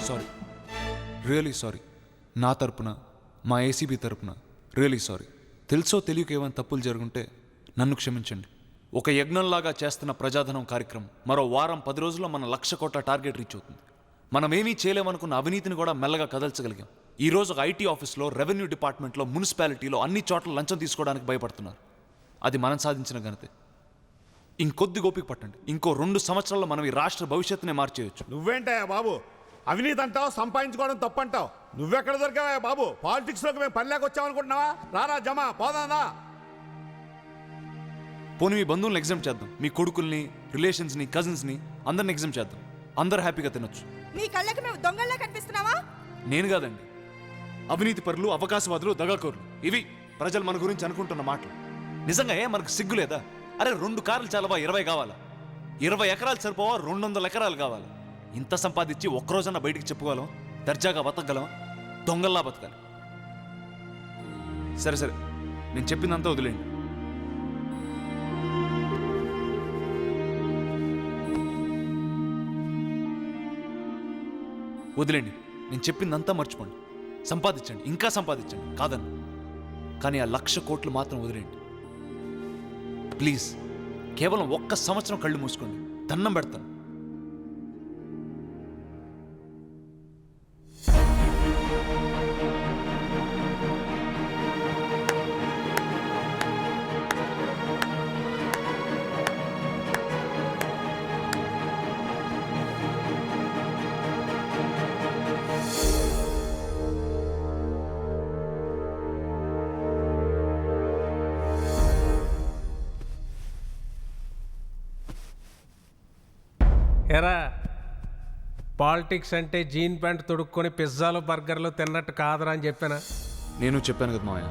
Sorry, really sorry. నా తరపున, మా ఏసీబీ తరపున రియలీ సారీ. తెలుసో తెలియక ఏమైనా తప్పులు జరుగుంటే నన్ను క్షమించండి. ఒక యజ్ఞంలాగా చేస్తున్న ప్రజాధనం కార్యక్రమం మరో వారం 10 రోజుల్లో మన 1,00,000 కోట్ల టార్గెట్ రీచ్ అవుతుంది. మనం ఏమీ చేయలేమనుకున్న అవినీతిని కూడా మెల్లగా కదల్చగలిగాం. ఈ రోజు ఒక ఐటీ ఆఫీస్లో, రెవెన్యూ డిపార్ట్మెంట్లో, మున్సిపాలిటీలో అన్ని చోట్ల లంచం తీసుకోవడానికి భయపడుతున్నారు. అది మనం సాధించిన ఘనతే. ఇంకొద్ది గోపిక పట్టండి, ఇంకో 2 సంవత్సరాల్లో మనం ఈ రాష్ట్ర భవిష్యత్తునే మార్చేయచ్చు. నువ్వేంటయ్యా బాబు, అవినీతి అంటావు, సంపాదించుకోవడం తప్పంటావు. నువ్వెక్కడ దొరికావా బాబు? పాలిటిక్స్లోకి మేము పల్లెకి వచ్చామనుకుంటున్నావా? రారా జమా పోదా. పోనీ మీ బంధువులను ఎగ్జామ్ చేద్దాం, మీ కొడుకుల్ని, రిలేషన్స్ని, కజిన్స్ని అందరిని ఎగ్జామ్ చేద్దాం. అందరు హ్యాపీగా తినొచ్చు. మీ కళ్ళకి మేము దొంగల్లా కనిపిస్తున్నావా? నేను కాదండి, అవినీతి పరులు, అవకాశవాదులు, దగాకోరులు, ఇవి ప్రజలు మన గురించి అనుకుంటున్న మాటలు. నిజంగా మనకు సిగ్గు లేదా? అరే 2 కార్లు చాలవా 20 కావాలా? 20 ఎకరాలు సరిపోవా 200 ఎకరాలు కావాలా? ఇంత సంపాదించి ఒక్కరోజన్నా బయటికి చెప్పుకోగలం? దర్జాగా బతకగలం? దొంగల్లా బతకాలి. సరే సరే, నేను చెప్పిందంతా వదిలేండి. వదిలేండి, నేను చెప్పిందంతా మర్చిపోండి. సంపాదించండి, ఇంకా సంపాదించండి, కాదన్న. కానీ ఆ 1,00,000 కోట్లు మాత్రం వదిలేండి ప్లీజ్. కేవలం 1 సంవత్సరం కళ్ళు మూసుకోండి, దండం పెడతాను. ఎరా, పాలిటిక్స్ అంటే జీన్ ప్యాంట్ తొడుక్కొని పిజ్జాలు బర్గర్లు తిన్నట్టు కాదురా అని చెప్పానా? నేను చెప్పాను కదా మావయ్య,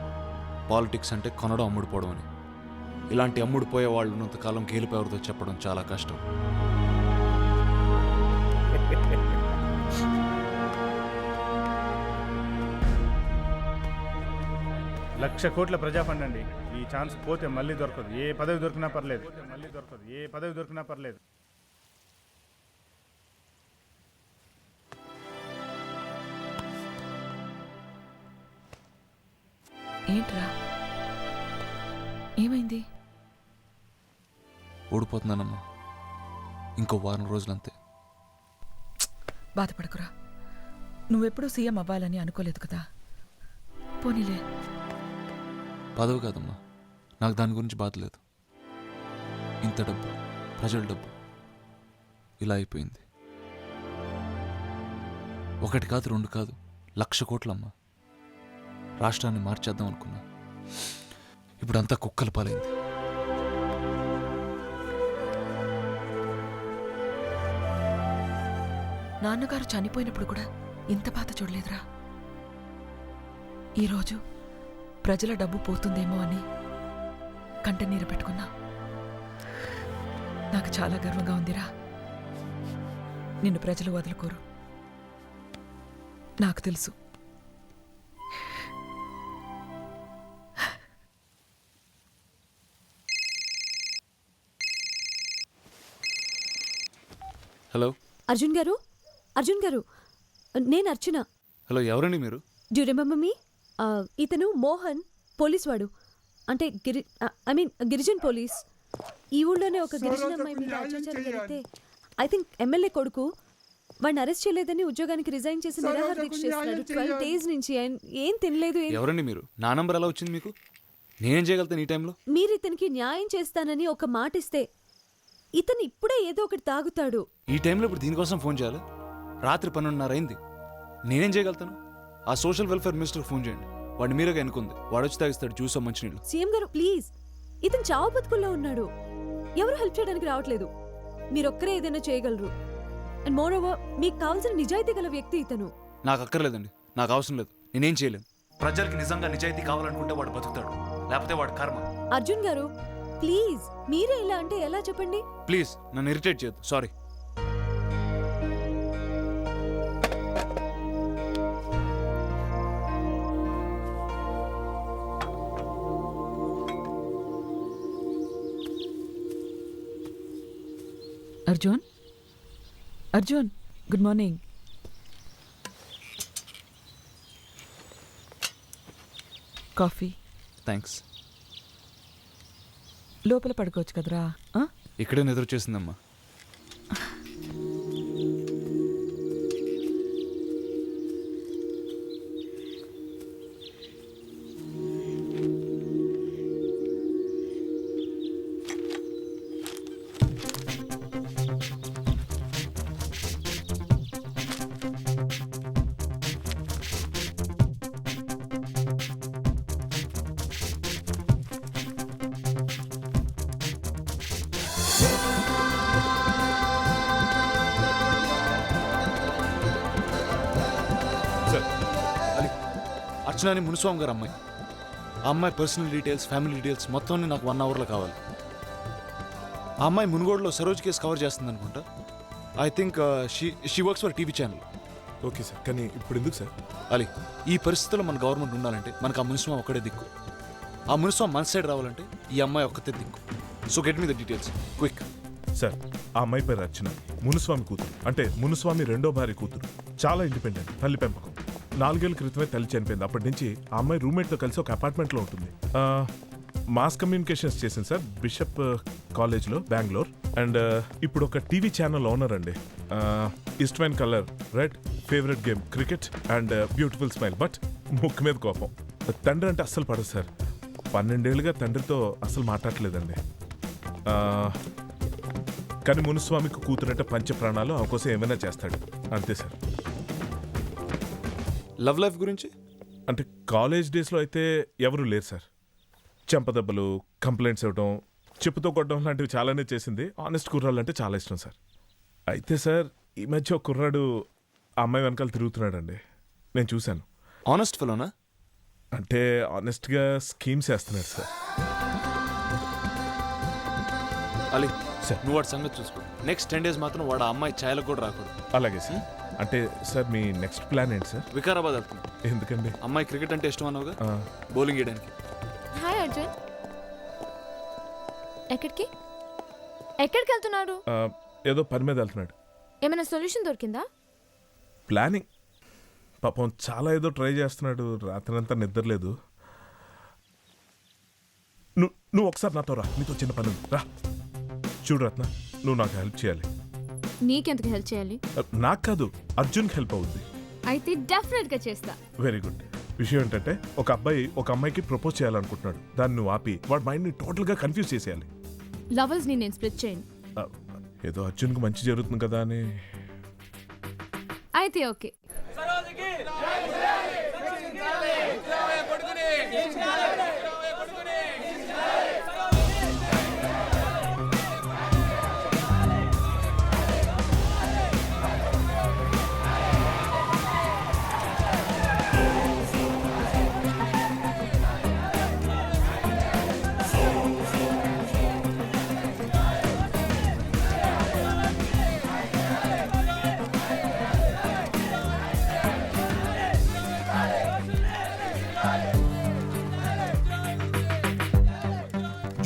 పాలిటిక్స్ అంటే కొనడం అమ్ముడుపోవడం అని. ఇలాంటి అమ్ముడుపోయే వాళ్ళు ఉన్నంతకాలం గేలిపోయేవారితో చెప్పడం చాలా కష్టం. లక్ష కోట్ల ప్రజా ఫండ్ అండి. ఈ ఛాన్స్ పోతే మళ్ళీ దొరకదు. ఏ పదవి దొరికినా పర్లేదు. ఏంట్రా, ఏమైంది? ఓడిపోతున్నానమ్మా, ఇంకో వారం రోజులంతే. బాధపడకురా, నువ్వెప్పుడూ సీఎం అవ్వాలని అనుకోలేదు కదా. పోనీలే. పదవి కాదమ్మా, నాకు దాని గురించి బాధ లేదు. ఇంత డబ్బు, ప్రజల డబ్బు ఇలా అయిపోయింది. 1 కాదు 2 కాదు, 1,00,000 కోట్లమ్మా. రాష్ట్రాన్ని మార్చేద్దాం అనుకున్నా, ఇప్పుడంతా కుక్కల పాలైంది. నాన్నగారు చనిపోయినప్పుడు కూడా ఇంత బాధ చూడలేదురా. ఈరోజు ప్రజల డబ్బు పోతుందేమో అని కంటనీరు పెట్టుకున్నా. నాకు చాలా గర్వంగా ఉందిరా. నిన్ను ప్రజలు వదులుకోరు, నాకు తెలుసు. హలో అర్జున్ గారు, నేను అర్చన. హలో, ఎవరండి మీరు? Due remember me? ఇతను మోహన్, పోలీస్ వాడు. అంటే గిరిజన్ పోలీస్. ఈ ఊళ్ళోనే ఒక గిరిజన అమ్మాయి మీద అత్యాచారం జరిగితే ఐ థింక్ ఎమ్మెల్యే కొడుకు వాడిని అరెస్ట్ చేయలేదని ఉద్యోగానికి రిజైన్ చేసి నిరాహార దీక్ష చేస్తున్నాడు 12 days నుంచి. ఏం తినలేదు. ఎవరండి మీరు? నా నంబర్ ఎలా వచ్చింది మీకు? నేనేం చేయగలుగుతాను ఈ టైంలో? మీరు ఇతనికి న్యాయం చేస్తానని ఒక మాట ఇస్తే ఇతను ఇప్పుడే ఏదో ఒకటి తాగుతాడు. ఈ టైంలో ఇప్పుడు దీనికోసం ఫోన్ చేయాలి? రాత్రి 12:30 అయింది. నేనేం చేయగలుగుతాను? ఆ సోషల్ వెల్ఫేర్ మినిస్టర్కి ఫోన్ చేయండి. వాడిని మీరుగా ఎన్నుకుంది, వాడు వచ్చి తాగిస్తాడు జ్యూస్ మంచినీళ్ళు. సీఎం గారు ప్లీజ్, ఇతను చావు బతుకుల్లో ఉన్నాడు. ఎవరు హెల్ప్ చేయడానికి రావట్లేదు. మీరొక్కరే ఏదైనా చేయగలరు. అండ్ మోర్ ఓవర్, మీకు కావాల్సిన నిజాయితీ గల వ్యక్తి ఇతను. నాకు అక్కర్లేదండి, నాకు అవసరం లేదు, నేనేం చేయలేను. ప్రజలకి నిజంగా నిజాయితీ కావాలనుకుంటే వాడు బతుకుతాడు, లేకపోతే వాడు కర్మ. అర్జున్ గారు ప్లీజ్, మీరే ఇలా అంటే ఎలా చెప్పండి? ప్లీజ్ నన్ను ఇరిటేట్ చేయొద్దు, sorry. Arjun, good morning. Coffee thanks. లోపల పడుకోవచ్చు కదరా ఆ? ఇక్కడే నిద్ర చేసిందమ్మా. సార్ అలీ, అర్చనని మునుస్వామి గారు అమ్మాయి. ఆ అమ్మాయి పర్సనల్ డీటెయిల్స్, ఫ్యామిలీ డీటెయిల్స్ మొత్తం నాకు 1 అవర్లో కావాలి. ఆ అమ్మాయి మునుగోడులో సరోజ్ కేసు కవర్ చేస్తుంది అనుకుంటా. I think she works for TV channel. Okay sir, కానీ ఇప్పుడు ఎందుకు సార్? అలీ, ఈ పరిస్థితుల్లో మన గవర్నమెంట్ ఉండాలంటే మనకు ఆ మునిస్వామి ఒక్కడే దిక్కు. ఆ మునిస్వామి మన సైడ్ రావాలంటే ఈ అమ్మాయి ఒక్కతే దిక్కు. So get me the details quick. Sir, ఆ అమ్మాయి పేరు అర్చన, మునుస్వామి కూతురు. అంటే మునుస్వామి రెండో భార్య కూతురు. చాలా ఇండిపెండెంట్, తల్లి పెంపకం. 4 ఏళ్ల క్రితమే తల్లి చనిపోయింది. అప్పటి నుంచి ఆ అమ్మాయి రూమ్మేట్తో కలిసి ఒక అపార్ట్మెంట్లో ఉంటుంది. మాస్ కమ్యూనికేషన్స్ చేసింది సార్, బిషప్ కాలేజ్లో, బెంగళూరు. అండ్ ఇప్పుడు ఒక టీవీ ఛానల్ ఓనర్ అండి. ఇష్టమైన colour red, favourite game cricket and beautiful smile. But ముక్కు మీద కోపం. తండ్రి అంటే అస్సలు పడదు సార్. 12 ఏళ్ళుగా తండ్రితో అస్సలు మాట్లాడలేదండి. కానీ మునుస్వామికి కూతురంటే పంచ ప్రాణాలు, ఆమె కోసం ఏమైనా చేస్తాడు. అంతే సార్. లవ్ లైఫ్ గురించి అంటే కాలేజ్ డేస్లో అయితే ఎవరూ లేరు సార్. చెంపదెబ్బలు, కంప్లైంట్స్ ఇవ్వడం, చెప్పుతో కొట్టడం లాంటివి చాలానే చేసింది. ఆనెస్ట్ కుర్రాళ్ళు అంటే చాలా ఇష్టం సార్. అయితే సార్, ఈ మధ్య ఒక కుర్రాడు ఆ అమ్మాయి వెనకాల తిరుగుతున్నాడండి. నేను చూశాను. ఆనెస్ట్ ఫెలోనా? అంటే ఆనెస్ట్గా స్కీమ్స్ వేస్తున్నాడు సార్. అలీ సార్. నువ్వు వాడి సంగతి చూసుకో. నెక్స్ట్ 10 days మాత్రం వాడు ఆ అమ్మాయి ఛాయలకు కూడా రాకూడదు. అలాగే సార్. అంటే సార్, మీ నెక్స్ట్ ప్లాన్ ఏంటి సార్? వికారాబాద్ వెళ్తున్నా. ఎందుకండి? అమ్మాయి క్రికెట్ అంటే ఇష్టం అన్నావుగా, ఆ, బౌలింగ్ వేయడానికి. హాయ్ అర్జున్. ఎక్కడికి ఎక్కడికి వెళ్తున్నారు? ఆ, ఏదో పని మీద వెళ్తున్నాడు. ఏమైనా సొల్యూషన్ దొరికిందా? ప్లానింగ్. పాపం చాలా ఏదో ట్రై చేస్తున్నాడు. రాత్రంతా నిద్రలేదు. నువ్వు ఒకసారి నాతో రా, నీతో చిన్న పని ఉంది. రా. చూడు రత్న, నువ్వు నాకు హెల్ప్ చేయాలి. నీకెందుకు హెల్ప్ చేయాలి? నాకు కాదు, అర్జున్కి హెల్ప్ అవుద్ది. అయితే డెఫినెట్ గా చేస్తా. Very good. విషయం ఏంటంటే, ఒక అబ్బాయి ఒక అమ్మాయికి ప్రపోజ్ చేయాలనుకుంటున్నాడు. దాన్ని నువ్వు ఆపి వాడి మైండ్ని టోటల్గా కన్ఫ్యూజ్ చేసేయాలి. లవర్స్ ని నేను స్ప్లిట్ చేయను. ఆ, ఏదో అర్జున్కి మంచి జరుగుతుంది కదా అని. అయితే ఓకే.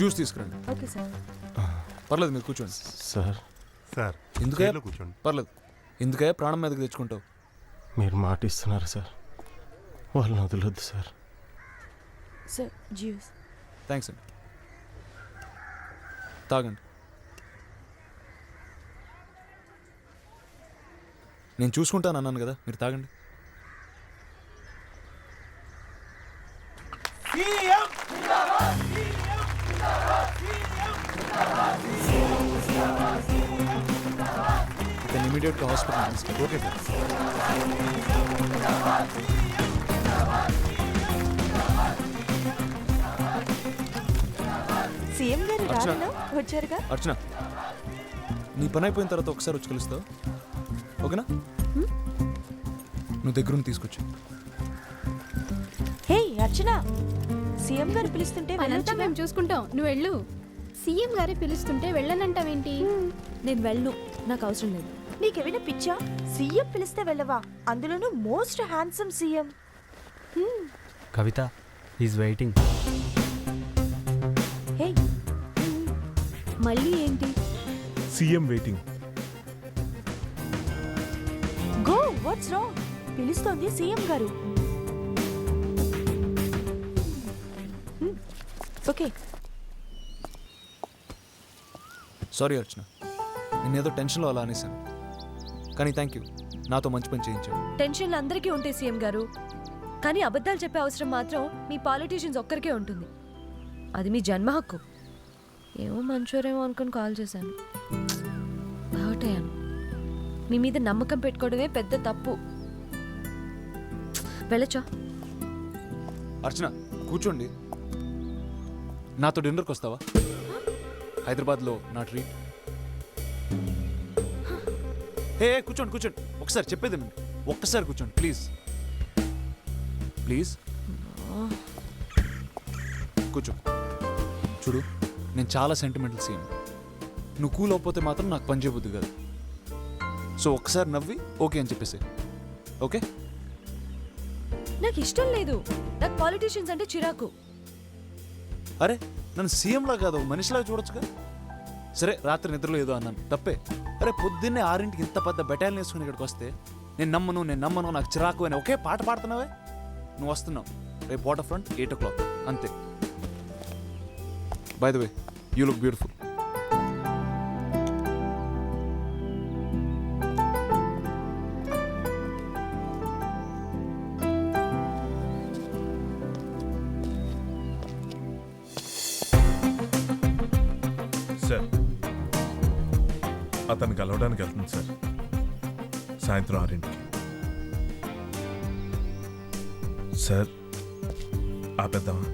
జ్యూస్ తీసుకురండి. Okay sir. పర్లేదు, మీరు కూర్చోండి. సార్ సార్ ఎందుకే కూర్చోండి. పర్లేదు. ఎందుకే ప్రాణం మీదకి తెచ్చుకుంటావు? మీరు మాట ఇస్తున్నారు సార్, వాళ్ళని వదలొద్దు సార్. Sir juice. థ్యాంక్స్ అండి. తాగండి. నేను చూసుకుంటాను అన్నాను కదా, మీరు తాగండి. ఇతను ఇమీడియట్గా హాస్పిటల్ తీసుకెళ్ళి. Okay sir. సీఎం గారు అర్చన. రాలేనా? వచ్చారుగా. అర్చన, నీ పని అయిపోయిన తర్వాత ఒకసారి వచ్చి కలుస్తావు, ఓకేనా? నువ్వు దగ్గరుండి తీసుకొచ్చు. హే అర్చన, సీఎం గారు పిలుస్తుంటే పనంతా వెళ్ళొచ్చుగా. మేము చూసుకుంటాం, నువ్వు వెళ్ళు. సీఎం గారే పిలుస్తుంటే వెళ్ళనంటావేంటి? నేను వెళ్ళను, నాకు అవసరం లేదు. నీకేమైనా పిచ్చా? సీఎం పిలిస్తే వెళ్ళవా? అందులోనూ most handsome CM. Kavitha is waiting. Hey మళ్ళీ ఏంటి? CM waiting. Go, what's wrong? పిలుస్తోంది సీఎం గారు. ఓకే. సారీ అర్చన, నేనేదో టెన్షన్లో అలా అనేసాను. కానీ థ్యాంక్ యూ, నాతో మంచి పని చేయించాడు. టెన్షన్లు అందరికీ ఉంటాయి సీఎం గారు, కానీ అబద్ధాలు చెప్పే అవసరం మాత్రం మీ పాలిటీషియన్స్ ఒక్కరికే ఉంటుంది. అది మీ జన్మ హక్కు. ఏమో మంచోరేమో అనుకుని కాల్ చేశాను. హర్ట్ అయ్యాను. మీ మీద నమ్మకం పెట్టుకోవడమే పెద్ద తప్పు. వెళ్ళొచ్చా? అర్చన కూర్చోండి, నాతో డిన్నర్కి వస్తావా? హైదరాబాద్లో నా ట్రీట్. ఏ కూర్చోండి కూర్చోండి, ఒకసారి చెప్పేది వినండి. ఒక్కసారి కూర్చోండి ప్లీజ్ ప్లీజ్. కూర్చో. చూడు, నేను చాలా సెంటిమెంటల్ సీన్. నువ్వు కూల్ అవ్వకపోతే మాత్రం నాకు పని చేయబుద్ది కాదు. సో ఒక్కసారి నవ్వి ఓకే అని చెప్పేసి. ఓకే? నాకు ఇష్టం లేదు. నాకు పాలిటీషియన్స్ అంటే చిరాకు. అరే నన్ను సీఎంలా కాదు మనిషిలాగా చూడొచ్చుగా. సరే రాత్రి నిద్రలో ఏదో అన్నాను, తప్పే. అరే పొద్దున్నే 6ంటికి ఇంత పెద్ద బెటాలియన్ వేసుకుని ఇక్కడికి వస్తే నేను నమ్మను నాకు చిరాకు అని ఒకే పాట పాడుతున్నావే. నువ్వు వస్తున్నావు రేపు వాటర్ ఫ్రంట్ 8 o'clock అంతే. By the way you look beautiful. Sir అతను కలవడానికి వెళ్తుంది సార్, సాయంత్రం 6ంటికి. సార్ ఆపేద్దామా?